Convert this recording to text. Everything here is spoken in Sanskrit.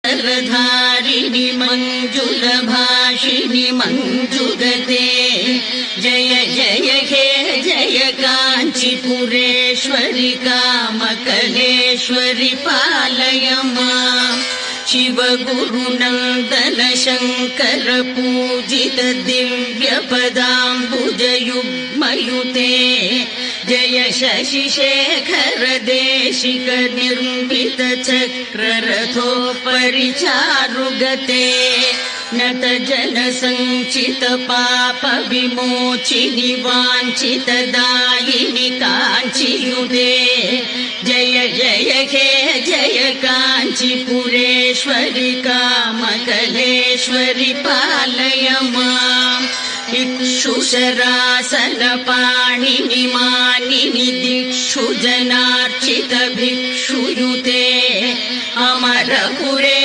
करधारिणि मञ्जुलभाषिणि मञ्जुगते जय जय हे जय काञ्चीपुरेश्वरि कामकलेश्वरि पालय माम् शिवगुरुनन्दन शङ्कर पूजित दिव्यपदाम्बुजयुग्मयुते जय शशिशेखर देशिक निर्मित चक्ररथोपरिचारुगते नत जन संचित पाप विमोचिनि वाञ्छित दायिनि काञ्चीयुते जय जय हे जय काञ्चीपुरेश्वरि कामकलेश्वरि पालय माम् इक्षुशरासन पाणिनि मानिनि दिक्षु जनार्चित भिक्षुयुते अमरपुरे